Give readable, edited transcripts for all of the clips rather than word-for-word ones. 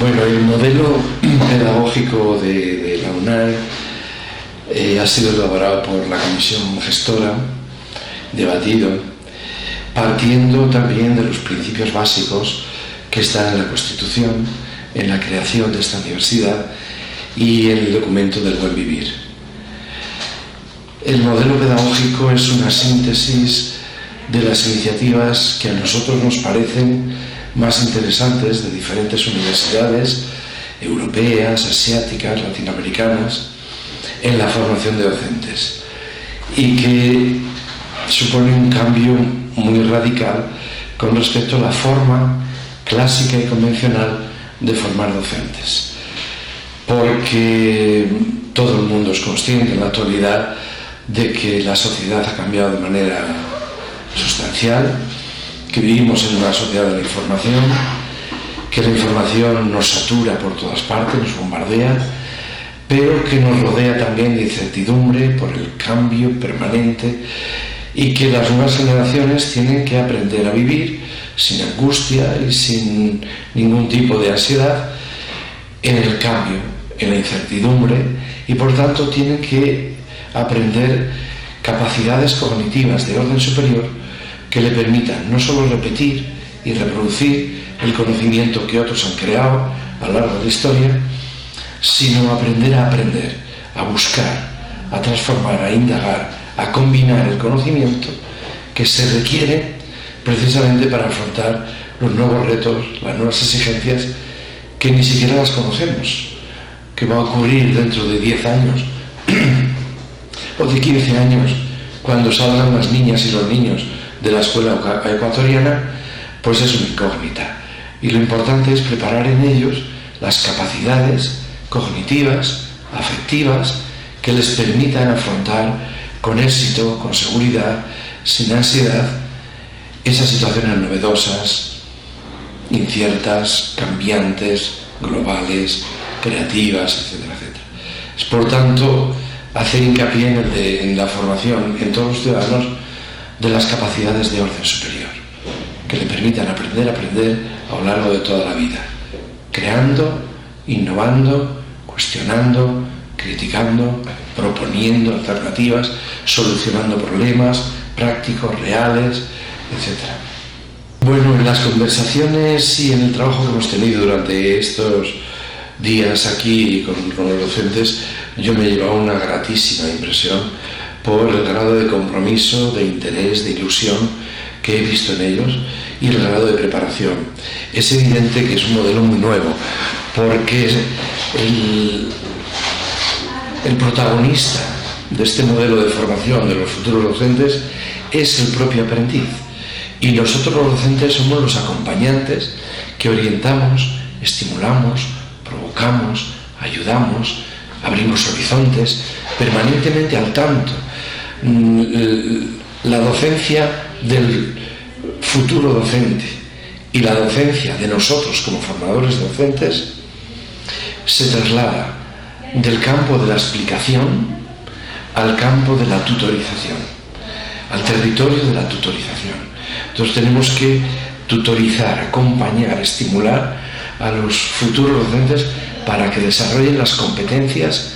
Bueno, el modelo pedagógico de la UNAE ha sido elaborado por la comisión gestora, debatido, partiendo también de los principios básicos que están en la Constitución, en la creación de esta universidad y en el documento del buen vivir. El modelo pedagógico es una síntesis de las iniciativas que a nosotros nos parecen más interesantes de diferentes universidades europeas, asiáticas, latinoamericanas, en la formación de docentes, y que supone un cambio muy radical con respecto a la forma clásica y convencional de formar docentes, porque todo el mundo es consciente en la actualidad de que la sociedad ha cambiado de manera sustancial, que vivimos en una sociedad de la información, que la información nos satura por todas partes, nos bombardea, pero que nos rodea también de incertidumbre por el cambio permanente, y que las nuevas generaciones tienen que aprender a vivir sin angustia y sin ningún tipo de ansiedad en el cambio, en la incertidumbre, y por tanto tienen que aprender capacidades cognitivas de orden superior que le permitan no solo repetir y reproducir el conocimiento que otros han creado a lo largo de la historia, sino aprender, a buscar, a transformar, a indagar, a combinar el conocimiento que se requiere precisamente para afrontar los nuevos retos, las nuevas exigencias que ni siquiera las conocemos, que va a ocurrir dentro de 10 años o de 15 años, cuando salgan las niñas y los niños de la escuela ecuatoriana, pues es una incógnita. Y lo importante es preparar en ellos las capacidades cognitivas, afectivas, que les permitan afrontar con éxito, con seguridad, sin ansiedad, esas situaciones novedosas, inciertas, cambiantes, globales, creativas, etcétera, etcétera. Es por tanto hacer hincapié en la formación en todos los ciudadanos de las capacidades de orden superior, que le permitan aprender a lo largo de toda la vida, creando, innovando, cuestionando, criticando, proponiendo alternativas, solucionando problemas prácticos, reales, etc. Bueno, en las conversaciones y en el trabajo que hemos tenido durante estos días aquí con los docentes, yo me he llevado una gratísima impresión por el grado de compromiso, de interés, de ilusión que he visto en ellos y el grado de preparación. Es evidente que es un modelo muy nuevo, porque el protagonista de este modelo de formación de los futuros docentes es el propio aprendiz, y nosotros los docentes somos los acompañantes que orientamos, estimulamos, provocamos, ayudamos, abrimos horizontes, permanentemente al tanto. La docencia del futuro docente y la docencia de nosotros como formadores docentes se traslada del campo de la explicación al campo de la tutorización, al territorio de la tutorización. Entonces tenemos que tutorizar, acompañar, estimular a los futuros docentes para que desarrollen las competencias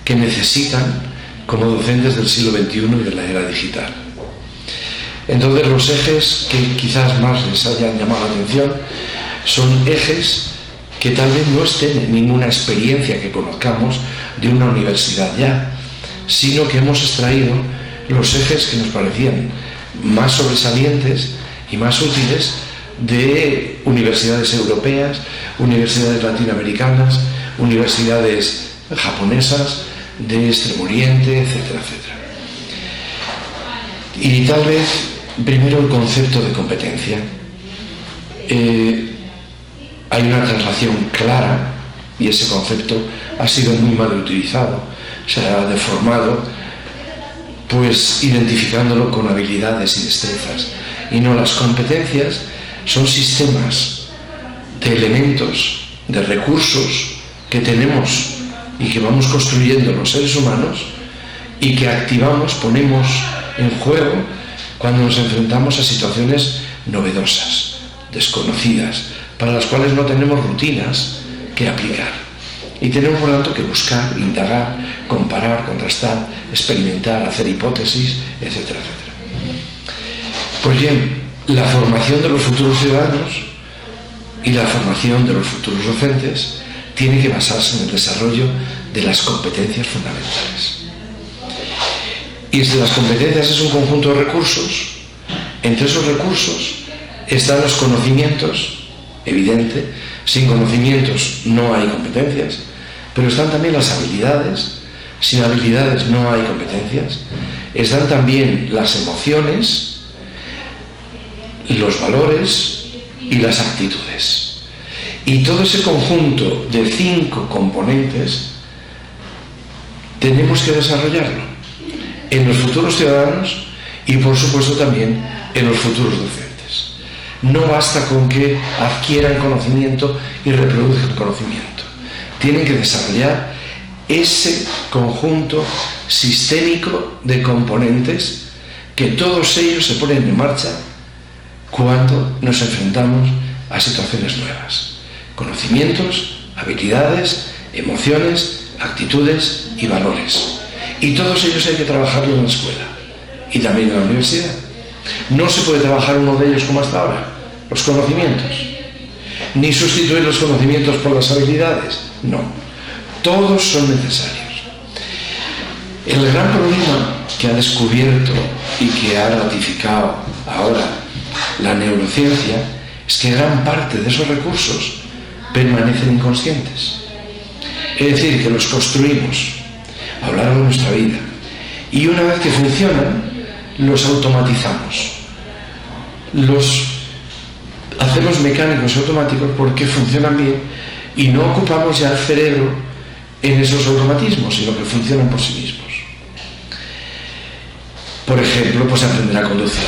que necesitan como docentes del siglo XXI y de la era digital. Entonces los ejes que quizás más les hayan llamado la atención son ejes que tal vez no estén en ninguna experiencia que conozcamos de una universidad ya, sino que hemos extraído los ejes que nos parecían más sobresalientes y más útiles de universidades europeas, universidades latinoamericanas, universidades japonesas, de Extremo Oriente, etcétera, etcétera. Y tal vez, primero, el concepto de competencia. Hay una traslación clara, y ese concepto ha sido muy mal utilizado, se ha deformado, pues identificándolo con habilidades y destrezas. Y no, las competencias son sistemas de elementos, de recursos que tenemos y que vamos construyendo los seres humanos y que activamos, ponemos en juego cuando nos enfrentamos a situaciones novedosas, desconocidas, para las cuales no tenemos rutinas que aplicar. Y tenemos, por lo tanto, que buscar, indagar, comparar, contrastar, experimentar, hacer hipótesis, etcétera, etcétera. Pues bien, la formación de los futuros ciudadanos y la formación de los futuros docentes tiene que basarse en el desarrollo de las competencias fundamentales. Y si las competencias es un conjunto de recursos, entre esos recursos están los conocimientos, evidente, sin conocimientos no hay competencias, pero están también las habilidades, sin habilidades no hay competencias, están también las emociones, los valores y las actitudes. Y todo ese conjunto de 5 componentes tenemos que desarrollarlo en los futuros ciudadanos y, por supuesto, también en los futuros docentes. No basta con que adquieran conocimiento y reproduzcan conocimiento. Tienen que desarrollar ese conjunto sistémico de componentes que todos ellos se ponen en marcha cuando nos enfrentamos a situaciones nuevas. Conocimientos, habilidades, emociones, actitudes y valores. Y todos ellos hay que trabajarlo en la escuela y también en la universidad. No se puede trabajar uno de ellos como hasta ahora, los conocimientos, ni sustituir los conocimientos por las habilidades. No, todos son necesarios. El gran problema que ha descubierto y que ha ratificado ahora la neurociencia es que gran parte de esos recursos permanecen inconscientes. Es decir, que los construimos a lo largo de nuestra vida y una vez que funcionan los automatizamos, los hacemos mecánicos y automáticos porque funcionan bien y no ocupamos ya el cerebro en esos automatismos, sino que funcionan por sí mismos. Por ejemplo, pues aprender a conducir.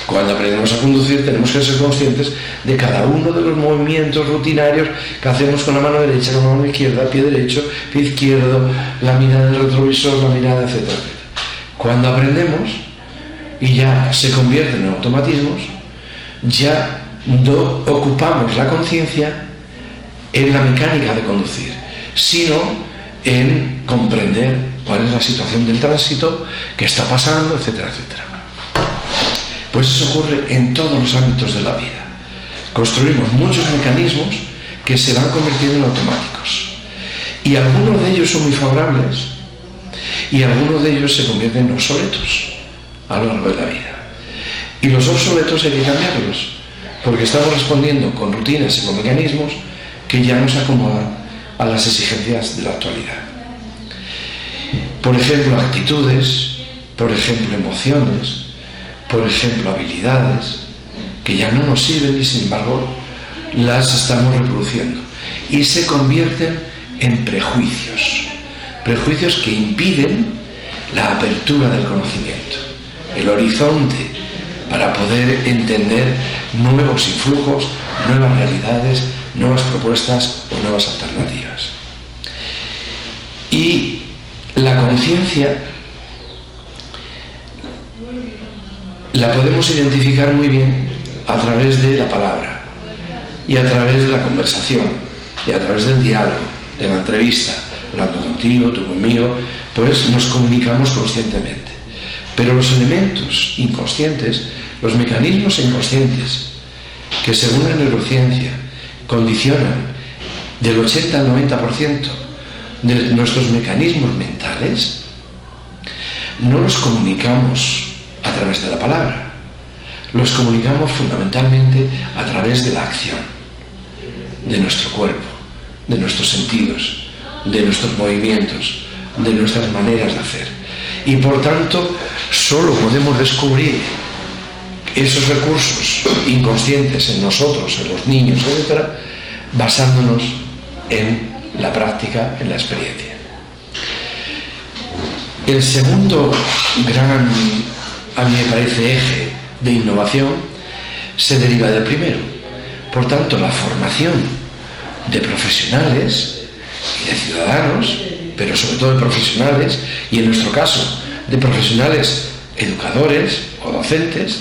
Cuando aprendemos a conducir tenemos que ser conscientes de cada uno de los movimientos rutinarios que hacemos con la mano derecha, con la mano izquierda, pie derecho, pie izquierdo, la mirada del retrovisor, la mirada, etcétera, etcétera. Cuando aprendemos y ya se convierten en automatismos, ya no ocupamos la conciencia en la mecánica de conducir, sino en comprender cuál es la situación del tránsito, qué está pasando, etcétera, etcétera. Pues eso ocurre en todos los ámbitos de la vida. Construimos muchos mecanismos que se van convirtiendo en automáticos. Y algunos de ellos son muy favorables y algunos de ellos se convierten en obsoletos a lo largo de la vida. Y los obsoletos hay que cambiarlos, porque estamos respondiendo con rutinas y con mecanismos que ya no se acomodan a las exigencias de la actualidad. Por ejemplo, actitudes, por ejemplo, emociones, por ejemplo, habilidades que ya no nos sirven y sin embargo las estamos reproduciendo y se convierten en prejuicios que impiden la apertura del conocimiento, el horizonte para poder entender nuevos influjos, nuevas realidades, nuevas propuestas o nuevas alternativas. Y la conciencia la podemos identificar muy bien a través de la palabra y a través de la conversación y a través del diálogo, de la entrevista, hablando contigo, tú conmigo, pues nos comunicamos conscientemente. Pero los elementos inconscientes, los mecanismos inconscientes que según la neurociencia condicionan del 80 al 90% de nuestros mecanismos mentales, no los comunicamos a través de la palabra, los comunicamos fundamentalmente a través de la acción, de nuestro cuerpo, de nuestros sentidos, de nuestros movimientos, de nuestras maneras de hacer. Y por tanto, solo podemos descubrir esos recursos inconscientes en nosotros, en los niños, etc., basándonos en la práctica, en la experiencia. El segundo gran, a mí me parece, eje de innovación se deriva del primero. Por tanto, la formación de profesionales y de ciudadanos, pero sobre todo de profesionales, y en nuestro caso de profesionales educadores o docentes,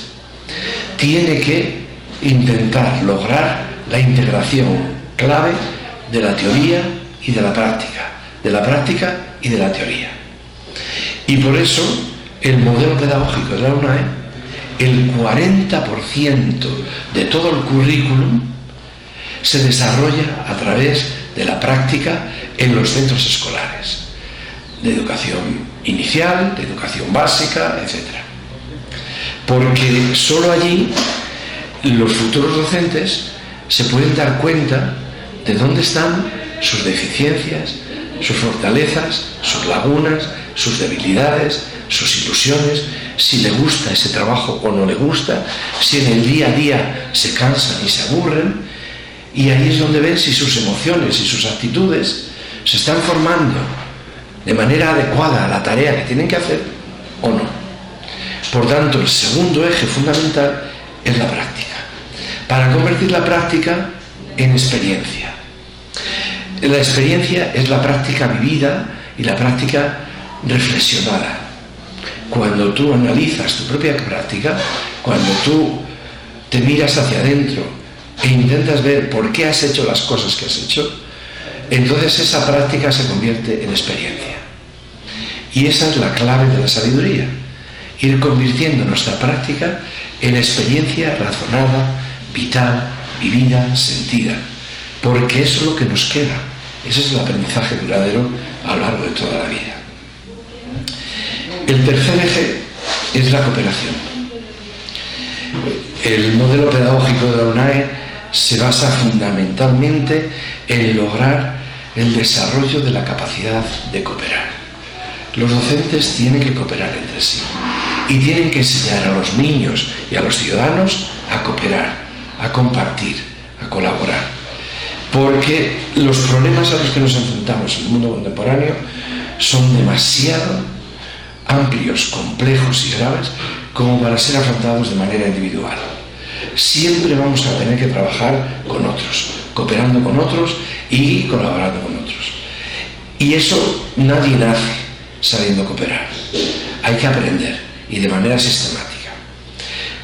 tiene que intentar lograr la integración clave de la teoría y de la práctica, de la práctica y de la teoría. Y por eso el modelo pedagógico de la UNAE, el 40% de todo el currículum se desarrolla a través de la práctica en los centros escolares, de educación inicial, de educación básica, etc. Porque solo allí los futuros docentes se pueden dar cuenta de dónde están sus deficiencias, sus fortalezas, sus lagunas, sus debilidades, sus ilusiones, si le gusta ese trabajo o no le gusta, si en el día a día se cansan y se aburren, y ahí es donde ven si sus emociones y sus actitudes se están formando de manera adecuada a la tarea que tienen que hacer o no. Por tanto, el segundo eje fundamental es la práctica, para convertir la práctica en experiencia. La experiencia es la práctica vivida y la práctica reflexionada. Cuando tú analizas tu propia práctica, cuando tú te miras hacia adentro e intentas ver por qué has hecho las cosas que has hecho, entonces esa práctica se convierte en experiencia. Y esa es la clave de la sabiduría, ir convirtiendo nuestra práctica en experiencia razonada, vital, vivida, sentida, porque eso es lo que nos queda. Ese es el aprendizaje duradero a lo largo de toda la vida. El tercer eje es la cooperación. El modelo pedagógico de la UNAE se basa fundamentalmente en lograr el desarrollo de la capacidad de cooperar. Los docentes tienen que cooperar entre sí y tienen que enseñar a los niños y a los ciudadanos a cooperar, a compartir, a colaborar. Porque los problemas a los que nos enfrentamos en el mundo contemporáneo son demasiado amplios, complejos y graves como para ser afrontados de manera individual. Siempre vamos a tener que trabajar con otros, cooperando con otros y colaborando con otros. Y eso nadie nace sabiendo cooperar. Hay que aprender, y de manera sistemática.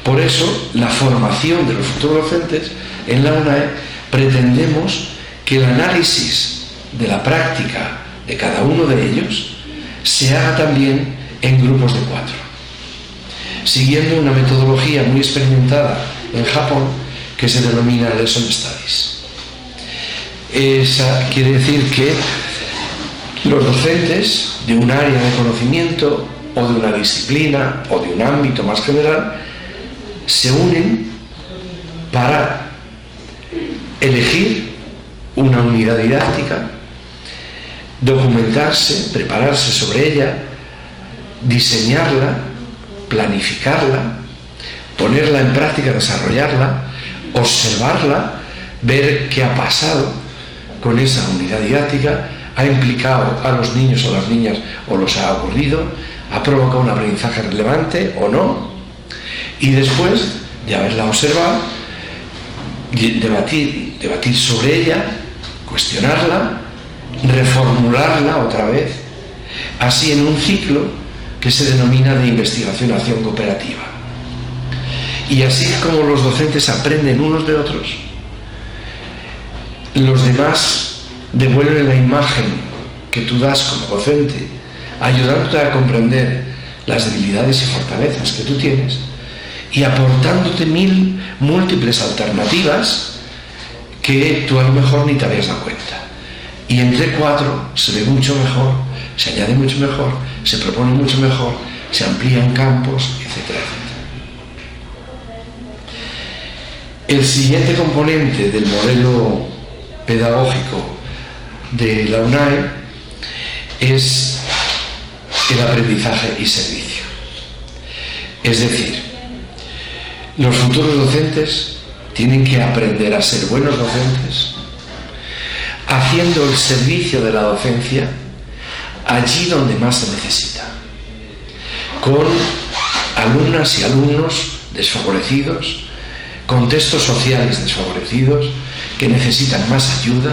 Por eso, la formación de los futuros docentes en la UNAE pretendemos que el análisis de la práctica de cada uno de ellos se haga también en grupos de 4, siguiendo una metodología muy experimentada en Japón que se denomina Lesson Studies. Esa quiere decir que los docentes de un área de conocimiento o de una disciplina o de un ámbito más general se unen para elegir una unidad didáctica, documentarse, prepararse sobre ella, diseñarla, planificarla, ponerla en práctica, desarrollarla, observarla, ver qué ha pasado con esa unidad didáctica, ha implicado a los niños o las niñas o los ha ocurrido, ha provocado un aprendizaje relevante o no, y después de haberla observado, debatir sobre ella, cuestionarla, reformularla otra vez, así en un ciclo que se denomina de investigación-acción cooperativa. Y así como los docentes aprenden unos de otros, los demás devuelven la imagen que tú das como docente, ayudándote a comprender las debilidades y fortalezas que tú tienes y aportándote múltiples alternativas que tú a lo mejor ni te habías dado cuenta. Y entre 4 se ve mucho mejor, se añade mucho mejor, se propone mucho mejor, se amplían campos, etcétera, etcétera. El siguiente componente del modelo pedagógico de la UNAE es el aprendizaje y servicio. Es decir, los futuros docentes tienen que aprender a ser buenos docentes, haciendo el servicio de la docencia allí donde más se necesita, con alumnas y alumnos desfavorecidos, contextos sociales desfavorecidos que necesitan más ayuda,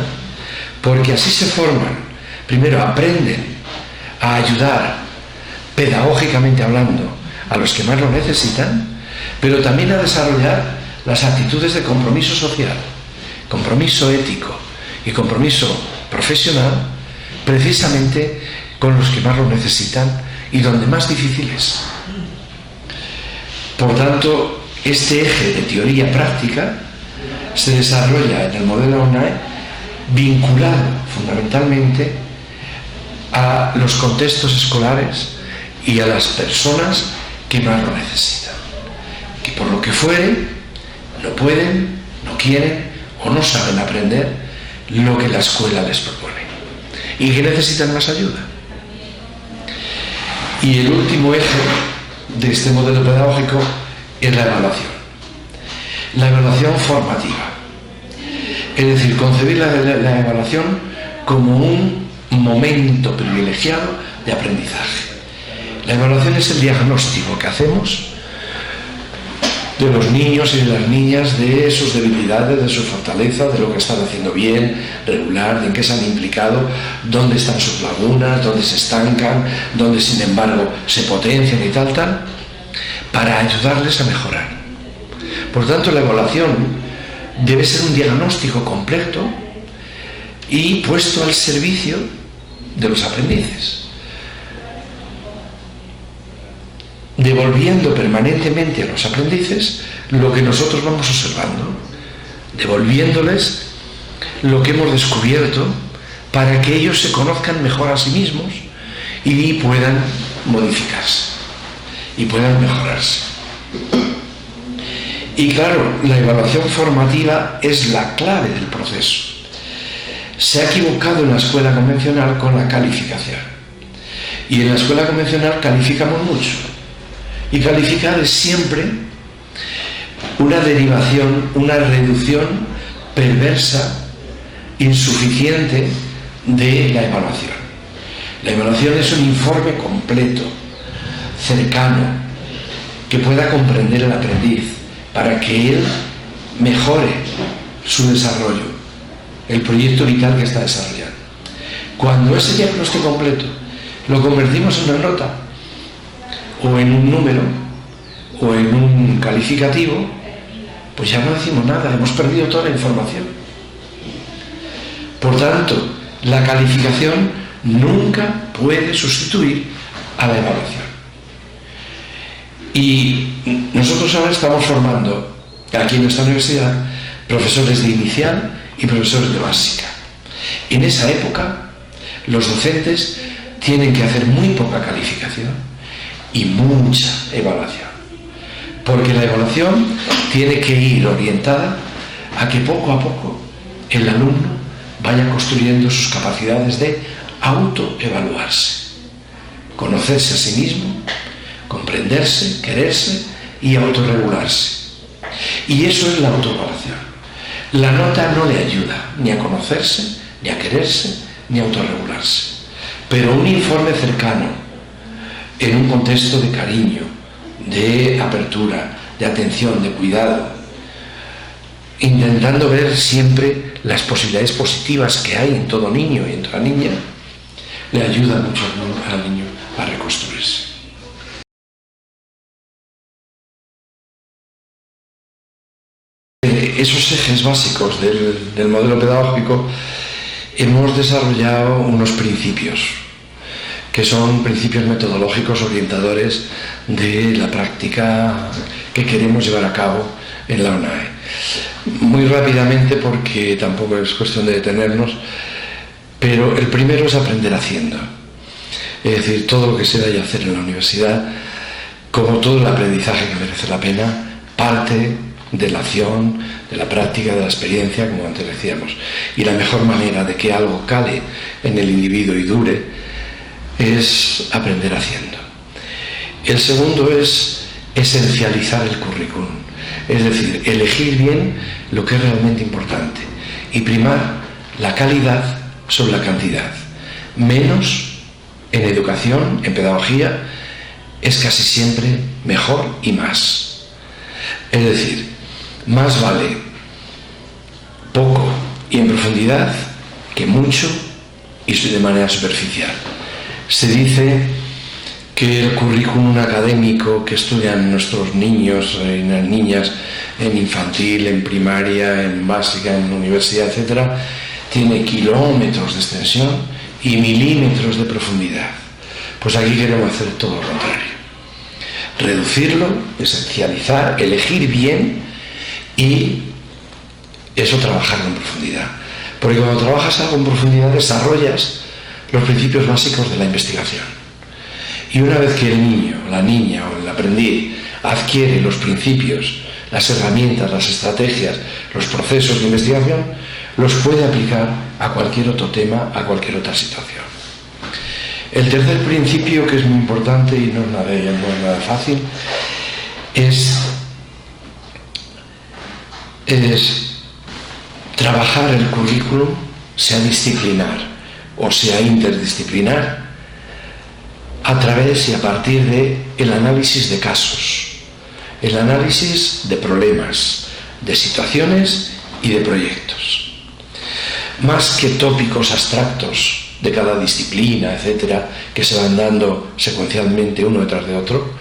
porque así se forman. Primero aprenden a ayudar pedagógicamente hablando a los que más lo necesitan, pero también a desarrollar las actitudes de compromiso social, compromiso ético y compromiso profesional precisamente con los que más lo necesitan y donde más difícil es. Por tanto, este eje de teoría-práctica se desarrolla en el modelo UNAE vinculado fundamentalmente a los contextos escolares y a las personas que más lo necesitan, que por lo que fuere no pueden, no quieren o no saben aprender lo que la escuela les propone y que necesitan más ayuda. Y el último eje de este modelo pedagógico es la evaluación. La evaluación formativa. Es decir, concebir la evaluación como un momento privilegiado de aprendizaje. La evaluación es el diagnóstico que hacemos de los niños y de las niñas, de sus debilidades, de sus fortalezas, de lo que están haciendo bien, regular, de en qué se han implicado, dónde están sus lagunas, dónde se estancan, dónde sin embargo se potencian y tal, para ayudarles a mejorar. Por tanto, la evaluación debe ser un diagnóstico completo y puesto al servicio de los aprendices, devolviendo permanentemente a los aprendices lo que nosotros vamos observando, devolviéndoles lo que hemos descubierto para que ellos se conozcan mejor a sí mismos y puedan modificarse y puedan mejorarse. Y claro, la evaluación formativa es la clave del proceso. Se ha equivocado en la escuela convencional con la calificación, y en la escuela convencional calificamos mucho. Y calificar es siempre una derivación, una reducción perversa, insuficiente de la evaluación. La evaluación es un informe completo, cercano, que pueda comprender el aprendiz para que él mejore su desarrollo, el proyecto vital que está desarrollando. Cuando ese diagnóstico completo lo convertimos en una nota, o en un número, o en un calificativo, pues ya no decimos nada, hemos perdido toda la información. Por tanto, la calificación nunca puede sustituir a la evaluación. Y nosotros ahora estamos formando, aquí en esta universidad, profesores de inicial y profesores de básica. En esa época, los docentes tienen que hacer muy poca calificación y mucha evaluación, porque la evaluación tiene que ir orientada a que poco a poco el alumno vaya construyendo sus capacidades de autoevaluarse, conocerse a sí mismo, comprenderse, quererse y autorregularse. Y eso es la autoevaluación. La nota no le ayuda ni a conocerse, ni a quererse, ni a autorregularse, pero un informe cercano, en un contexto de cariño, de apertura, de atención, de cuidado, intentando ver siempre las posibilidades positivas que hay en todo niño y en toda niña, le ayuda mucho al niño a reconstruirse. Esos ejes básicos del modelo pedagógico, hemos desarrollado unos principios que son principios metodológicos orientadores de la práctica que queremos llevar a cabo en la UNAE. Muy rápidamente, porque tampoco es cuestión de detenernos, pero el primero es aprender haciendo. Es decir, todo lo que se vaya a hacer en la universidad, como todo el aprendizaje que merece la pena, parte de la acción, de la práctica, de la experiencia, como antes decíamos. Y la mejor manera de que algo cale en el individuo y dure es aprender haciendo. El segundo es esencializar el currículum, es decir, elegir bien lo que es realmente importante y primar la calidad sobre la cantidad. Menos en educación, en pedagogía, es casi siempre mejor y más. Es decir, más vale poco y en profundidad que mucho y de manera superficial. Se dice que el currículum académico que estudian nuestros niños y las niñas en infantil, en primaria, en básica, en universidad, etc., tiene kilómetros de extensión y milímetros de profundidad. Pues aquí queremos hacer todo lo contrario. Reducirlo, esencializar, elegir bien y eso trabajarlo en profundidad. Porque cuando trabajas algo en profundidad desarrollas los principios básicos de la investigación. Y una vez que el niño, la niña o el aprendiz adquiere los principios, las herramientas, las estrategias, los procesos de investigación, los puede aplicar a cualquier otro tema, a cualquier otra situación. El tercer principio, que es muy importante y no es nada fácil, es trabajar el currículum, sea disciplinar o sea interdisciplinar, a través y a partir del análisis de casos, el análisis de problemas, de situaciones y de proyectos. Más que tópicos abstractos de cada disciplina, etcétera, que se van dando secuencialmente uno detrás de otro,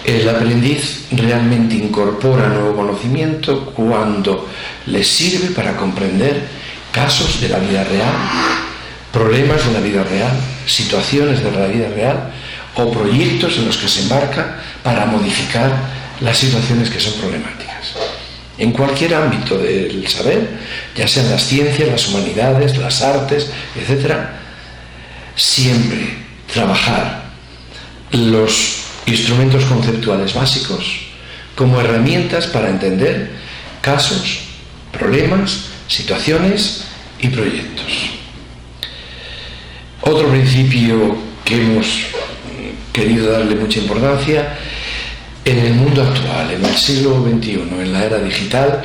el aprendiz realmente incorpora nuevo conocimiento cuando le sirve para comprender casos de la vida real, problemas de la vida real, situaciones de la vida real o proyectos en los que se embarca para modificar las situaciones que son problemáticas. En cualquier ámbito del saber, ya sean las ciencias, las humanidades, las artes, etcétera, siempre trabajar los instrumentos conceptuales básicos como herramientas para entender casos, problemas, situaciones y proyectos. Otro principio que hemos querido darle mucha importancia: en el mundo actual, en el siglo XXI, en la era digital,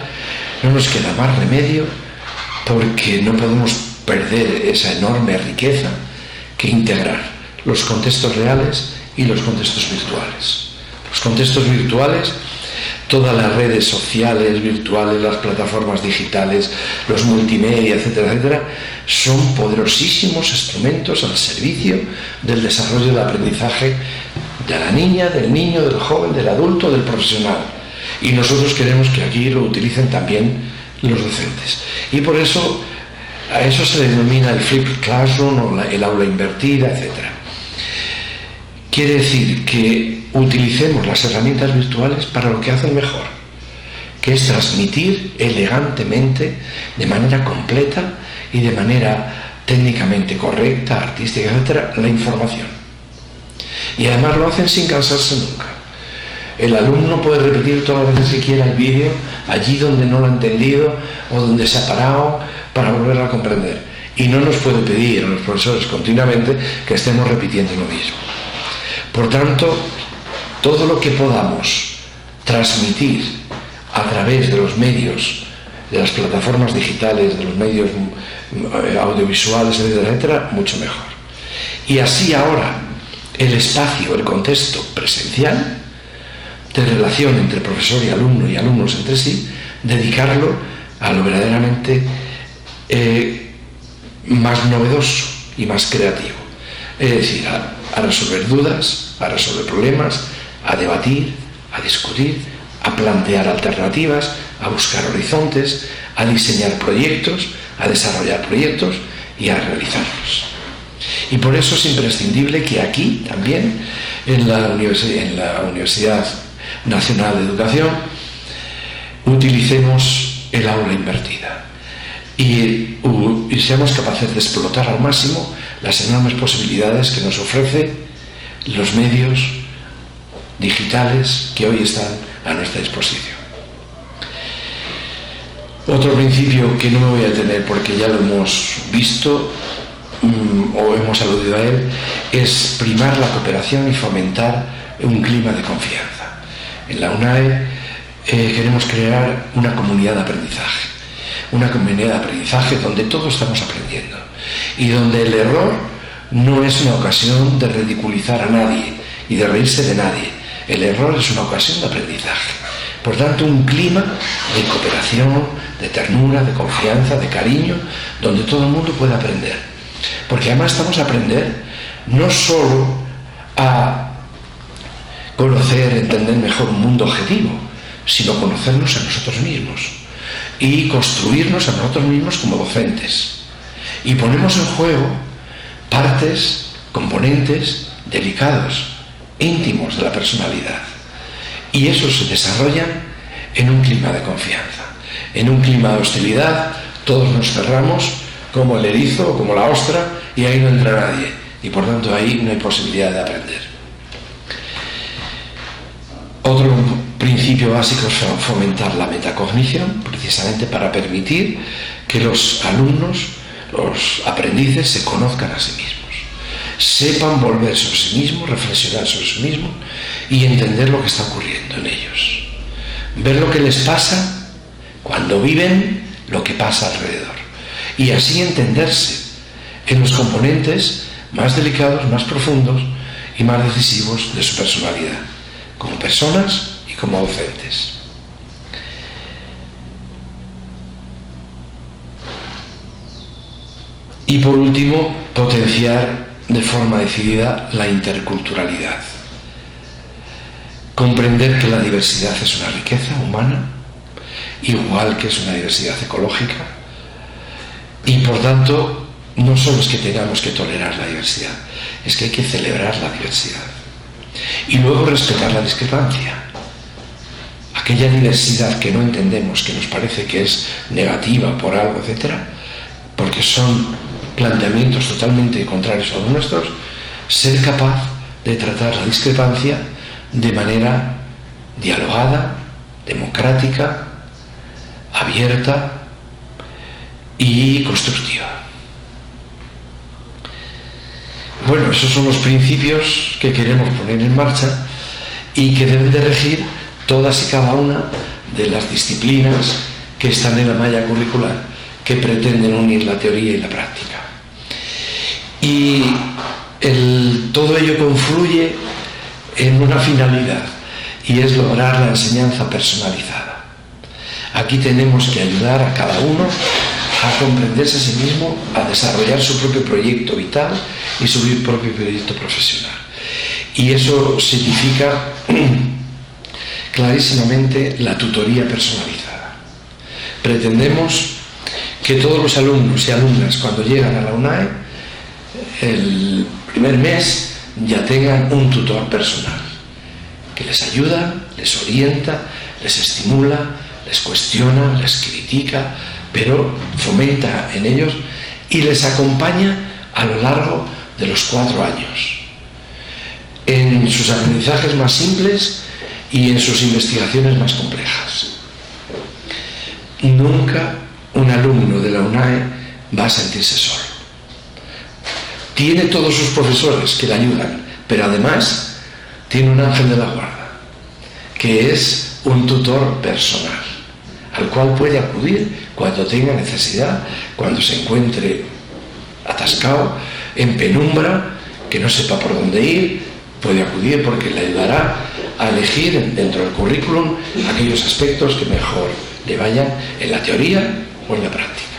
no nos queda más remedio, porque no podemos perder esa enorme riqueza que integrar los contextos reales y los contextos virtuales. Los contextos virtuales, todas las redes sociales virtuales, las plataformas digitales, los multimedia, etcétera, etcétera, son poderosísimos instrumentos al servicio del desarrollo del aprendizaje de la niña, del niño, del joven, del adulto, del profesional. Y nosotros queremos que aquí lo utilicen también los docentes. Y por eso a eso se le denomina el flipped classroom o el aula invertida, etcétera. Quiere decir que utilicemos las herramientas virtuales para lo que hacen mejor, que es transmitir elegantemente, de manera completa y de manera técnicamente correcta, artística, etcétera, la información. Y además lo hacen sin cansarse nunca. El alumno puede repetir todas las veces que quiera el vídeo, allí donde no lo ha entendido o donde se ha parado, para volverlo a comprender. Y no nos puede pedir a los profesores continuamente que estemos repitiendo lo mismo. Por tanto, todo lo que podamos transmitir a través de los medios, de las plataformas digitales, de los medios audiovisuales, etcétera, etcétera, mucho mejor. Y así ahora el espacio, el contexto presencial de relación entre profesor y alumnos entre sí, dedicarlo a lo verdaderamente más novedoso y más creativo. Es decir, a resolver dudas, a resolver problemas, a debatir, a discutir, a plantear alternativas, a buscar horizontes, a diseñar proyectos, a desarrollar proyectos y a realizarlos. Y por eso es imprescindible que aquí también, en la Universidad Nacional de Educación, utilicemos el aula invertida y seamos capaces de explotar al máximo las enormes posibilidades que nos ofrecen los medios digitales que hoy están a nuestra disposición. Otro principio que no me voy a detener porque ya lo hemos visto o hemos aludido a él, es primar la cooperación y fomentar un clima de confianza. En la UNAE queremos crear una comunidad de aprendizaje donde todos estamos aprendiendo y donde el error no es una ocasión de ridiculizar a nadie y de reírse de nadie. El error es una ocasión de aprendizaje. Por tanto, un clima de cooperación, de ternura, de confianza, de cariño, donde todo el mundo puede aprender. Porque además estamos a aprender no solo a conocer, entender mejor un mundo objetivo, sino conocernos a nosotros mismos. y construirnos a nosotros mismos como docentes. Y ponemos en juego partes, componentes delicados, íntimos de la personalidad. Y eso se desarrolla en un clima de confianza. En un clima de hostilidad, todos nos cerramos como el erizo o como la ostra y ahí no entra nadie. Y por tanto ahí no hay posibilidad de aprender. Otro principio básico es fomentar la metacognición, precisamente para permitir que los alumnos, los aprendices, se conozcan a sí mismos, sepan volver sobre sí mismos, reflexionar sobre sí mismos y entender lo que está ocurriendo en ellos, ver lo que les pasa cuando viven lo que pasa alrededor y así entenderse en los componentes más delicados, más profundos y más decisivos de su personalidad, como personas y como docentes. Y por último, potenciar de forma decidida la interculturalidad. Comprender que la diversidad es una riqueza humana, igual que es una diversidad ecológica, y por tanto no solo es que tengamos que tolerar la diversidad, es que hay que celebrar la diversidad. Y luego respetar la discrepancia. Aquella diversidad que no entendemos, que nos parece que es negativa por algo, etc., porque son planteamientos totalmente contrarios a los nuestros, ser capaz de tratar la discrepancia de manera dialogada, democrática, abierta y constructiva. Bueno, esos son los principios que queremos poner en marcha y que deben de regir todas y cada una de las disciplinas que están en la malla curricular, que pretenden unir la teoría y la práctica. Y todo ello confluye en una finalidad, y es lograr la enseñanza personalizada. Aquí tenemos que ayudar a cada uno a comprenderse a sí mismo, a desarrollar su propio proyecto vital y su propio proyecto profesional. Y eso significa clarísimamente la tutoría personalizada. Pretendemos que todos los alumnos y alumnas, cuando llegan a la UNAE, el primer mes ya tengan un tutor personal que les ayuda, les orienta, les estimula, les cuestiona, les critica, pero fomenta en ellos y les acompaña a lo largo de los 4 años en sus aprendizajes más simples y en sus investigaciones más complejas. Nunca un alumno de la UNAE va a sentirse solo. Tiene todos sus profesores que le ayudan, pero además tiene un ángel de la guarda, que es un tutor personal, al cual puede acudir cuando tenga necesidad, cuando se encuentre atascado, en penumbra, que no sepa por dónde ir, puede acudir porque le ayudará a elegir dentro del currículum aquellos aspectos que mejor le vayan en la teoría o en la práctica.